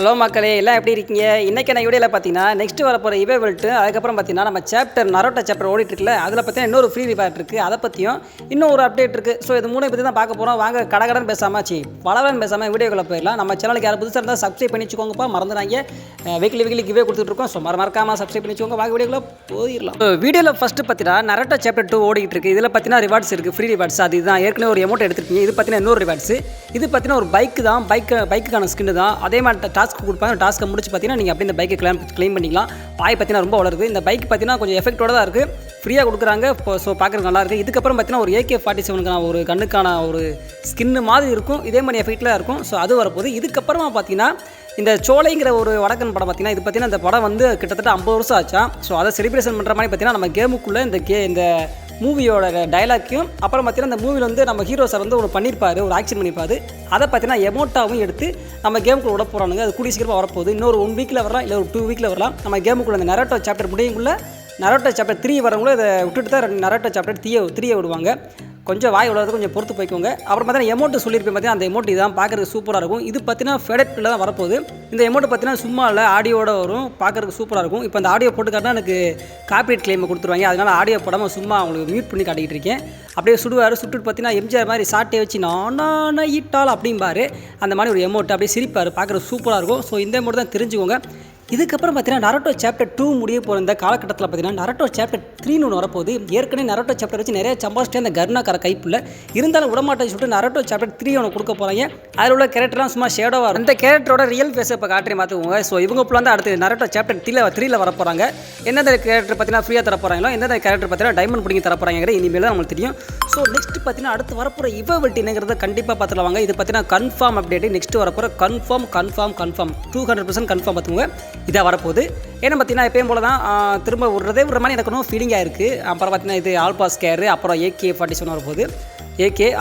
Hello மக்களே, எல்லாம் எப்படி இருக்கீங்க? இன்றைக்கி நான் வீடியோவில் பார்த்தீங்கன்னா நெக்ஸ்ட் வரப்போகிற இவேவல்ட்டு, அதுக்கப்புறம் பார்த்தீங்கன்னா நம்ம சாப்டர் நரோட்டோ சாப்டர் ஓடிட்டுருக்குல, அதில் பார்த்தீங்கன்னா இன்னொரு ஃப்ரீ ரிவார்ட் இருக்குது, அதை பற்றியும் இன்னும் ஒரு அப்டேட் இருக்குது. ஸோ இது மூணு பற்றி தான் பார்க்க போகிறோம். வாங்க கடகடன் பேசாமல் பலவன் பேசாமல் வீடியோக்குள்ளே போயிடலாம். நம்ம சேனலுக்கு யாரும் புதுசாக இருந்தால் சப்ஸ்கிரைப் பண்ணி வச்சுக்கோங்கப்பா, மறந்துடாங்க. வீக்லி கிவே கொடுத்துட்ருக்கோம். ஸோ மறக்காமல் சப்ஸ்கிரைப் பண்ணி வச்சுக்கோங்க. வாங்க வீடியோக்குள்ளே போயிடலாம். வீடியோவில் ஃபஸ்ட்டு பார்த்தீங்கன்னா நரோட்டோ சாப்டர் 2 ஓடிட்டு இருக்குது. இதில் பார்த்தீங்கன்னா ரிவார்ட்ஸ் இருக்குது, ஃப்ரீ ரிவார்ட்ஸ். அது இதுதான் ஏற்கனவே ஒரு அமௌண்ட் எடுத்துருக்கீங்க. இது பார்த்தீங்கன்னா இன்னொரு ரிவார்ட்ஸ். இது பார்த்தீங்கன்னா ஒரு பைக்கு தான், பைக்குக்கான ஸ்கின்னு தான். அதே மாதிரி டாஸ்க் கொடுப்பாங்க. டாஸ்க்கை முடிச்சு பார்த்தீங்கன்னா நீங்கள் அப்படியே இந்த பைக்கை கிளைம் பண்ணிக்கலாம். பாய் பார்த்தீங்கன்னா ரொம்ப வளருது. இந்த பைக் பார்த்தீங்கன்னா கொஞ்சம் எஃபெக்டோட தான் இருக்குது, ஃப்ரீயாக கொடுக்குறாங்க. ஸோ பார்க்குறதுக்கு நல்லா இருக்குது. இதுக்கப்புறம் பார்த்தீங்கன்னா ஒரு AK-47க்கான ஒரு கண்ணுக்கான ஒரு ஸ்கின்னு மாதிரி இருக்கும், இதே மாதிரி எஃபெக்டில் இருக்கும். ஸோ அது வரப்போகுது. இதுக்கப்புறமா பார்த்தீங்கன்னா இந்த சோலைங்கிற ஒரு வடக்கன் படம் பார்த்தீங்கன்னா, இது பார்த்தீங்கன்னா இந்த படம் வந்து கிட்டத்தட்ட 50 வருஷம் ஆச்சா. ஸோ அதை செலிப்ரேஷன் பண்ணுற மாதிரி பார்த்தீங்கன்னா நம்ம கேமுக்குள்ளே இந்த மூவியோட டைலாக்கையும் அப்புறம் பார்த்தீங்கன்னா இந்த மூவியில் வந்து நம்ம ஹீரோ சார் வந்து ஒரு பண்ணியிருப்பார், ஒரு ஆக்ஷன் பண்ணியிருப்பார். அதை பார்த்தீங்கன்னா எமோட்டாவும் எடுத்து நம்ம கேமுக்குள்ள விட போகிறானுங்க. அது கூடிய சீக்கிரமாக வரப்போகுது. இன்னொரு 1 வீக்கில் வரலாம், இல்லை ஒரு 2 வீக்கில் வரலாம். நம்ம கேமுக்குள்ள இந்த நரோட்டோ சாப்டர் முடியுங்குள்ள நரோட்டோ சாப்டர் 3 வரவங்களும் இதை விட்டுட்டு தான் நரோட்டோ சாப்டர் 3 விடுவாங்க. கொஞ்சம் வாய் விடுறது கொஞ்சம் பொறுத்து போய்க்கோங்க. அப்புறம் பார்த்தீங்கன்னா எமௌண்ட்டு சொல்லியிருப்பேன் பார்த்தீங்கன்னா, அந்த எமௌண்ட் இதான் பார்க்குறதுக்கு சூப்பராக இருக்கும். இது பார்த்தீங்கன்னா ஃபெடெட்டில் தான் வரப்போகுது. இந்த எமௌண்ட் பார்த்தீங்கன்னா சும்மா இல்லை, ஆடியோட வரும், பார்க்குறதுக்கு சூப்பராக இருக்கும். இப்போ அந்த ஆடியோ போட்டு காட்டினா எனக்கு காப்பிரைட் கிளைமை கொடுத்துருவாங்க. அதனால் ஆடியோ போடாமல் சும்மா அவங்களுக்கு மியூட் பண்ணி காட்டிக்கிட்டு இருக்கேன். அப்படியே சுட்டுட்டு பார்த்தீங்கன்னா எம்ஜிஆர் மாதிரி சாட்டை வச்சு நானா ஈட்டால் அப்படிம்பாரு. அந்த மாதிரி ஒரு எமௌண்ட் அப்படியே சிரிப்பார், பார்க்குறது சூப்பராக இருக்கும். ஸோ இந்த எமௌண்ட் தான் தெரிஞ்சுக்கோங்க. இதுக்கப்புறம் பார்த்தீங்கன்னா நரோட்டோ சாப்டர் 2 முடிய போகிற இந்த காலகட்டத்தில் பார்த்தீங்கன்னா நரோட்டோ சாப்டர் 3 ஒன்று வரப்போகுது. ஏற்கனவே நரோட்டோ சாப்டர் வச்சு நிறைய சம்பாதிச்சிட்டு அந்த கர்னாக்கார கைப்பில் இருந்தாலும் விடமாட்டேன்னு சொல்லிட்டு நரோட்டோ சாப்டர் 3 ஒன்று கொடுக்க போகிறாங்க. அதில் உள்ள கேரக்டர்லாம் சும்மா ஷேடோவாக இருக்கும். அந்த கேரக்டரோட ரியல் ஃபேஸை இப்போ காட்டுறே பார்த்துக்கோங்க. ஸோ இவங்க ஃபுல்லாக வந்து அடுத்து நரோட்டோ சாப்டர் 3 வர போகிறாங்க. எந்தெந்த கேரக்டர் பார்த்தீங்கன்னா ஃப்ரீயாக தர போகிறாங்களோ, எந்தெந்த கேரக்டர் பார்த்தீங்கன்னா டைமண்ட் பிடிங்கி தர போகிறாங்கிற இனிமேல் தான் நம்மளுக்கு தெரியும். ஸோ நெக்ஸ்ட் பார்த்தீங்கன்னா அடுத்து வரப்போகிற இவல்ட் என்னங்கிறத கண்டிப்பாக பார்த்துருவாங்க. இது பார்த்தீங்கன்னா கன்ஃபார்ம் அப்டேட். நெக்ஸ்ட் வரப்போகிற கன்ஃபார்ம் 200% கன்ஃபார்ம் பார்த்துக்கோங்க. இதாக வரப்போகுது. ஏன்னா பார்த்தீங்கன்னா எப்பயும் போல தான் திரும்ப விடுற மாதிரி எனக்கு ஒன்றும் ஃபீலிங்காக இருக்குது. அப்புறம் பார்த்தீங்கன்னா இது ஆல்பா ஸ்கேரு, அப்புறம் AK-47 வரப்போகுது.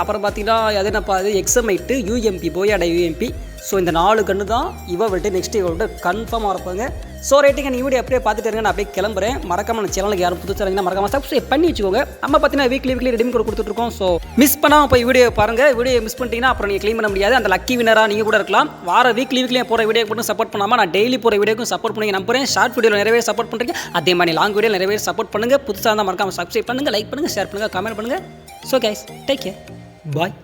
அப்புறம் பார்த்தீங்கன்னா அது என்னப்பா அது XM8 UMP போயாட UMP. ஸோ இந்த 4 கன்று தான் இவல்ட்டு. நெக்ஸ்ட் இவல்ட்டு கன்ஃபார்மாக வரப்போங்க. ஸோ ரேட்டிங் நீங்கள் வீடியோ அப்படியே பார்த்துட்டு இருங்க. நான் அப்படியே கிளம்புறேன். மறக்காம நம்ம சேனலுக்கு யாரும் புதுசாக இருந்தீங்கன்னா மறக்காம சப்ஸ்கிரைப் பண்ணி வச்சுக்கோங்க. நம்ம பார்த்தீங்கன்னா வீக்லி ரெடீம் கோட் கொடுத்துட்ருக்கோம். ஸோ மிஸ் பண்ணாமல் போய் வீடியோ பாருங்கள். வீடியோ மிஸ் பண்ணிட்டீங்கன்னா அப்புறம் நீங்கள் க்ளைம் பண்ண முடியாது. அந்த லக்கி வினராக நீங்கள் கூட இருக்கலாம். வார வீக்லி போகிற வீடியோக்கு மட்டும் சப்போர்ட் பண்ணாமல் நான் டெய்லி போகிற வீடியோக்கும் சப்போர்ட் பண்ணி நம்புறேன். ஷார்ட் வீடியோவில் நிறைய சப்போர்ட் பண்ணுறீங்க, அதே மாதிரி லாங் வீடியோ நிறைய சப்போர்ட் பண்ணுங்கள். புதுசாக இருந்தால் மறக்காம சப்ஸ்கிரைப் பண்ணுங்கள், லைக் பண்ணுங்கள், ஷேர் பண்ணுங்கள், கமெண்ட் பண்ணுங்கள். ஸோ கைஸ், டேக் கேர், பாய்.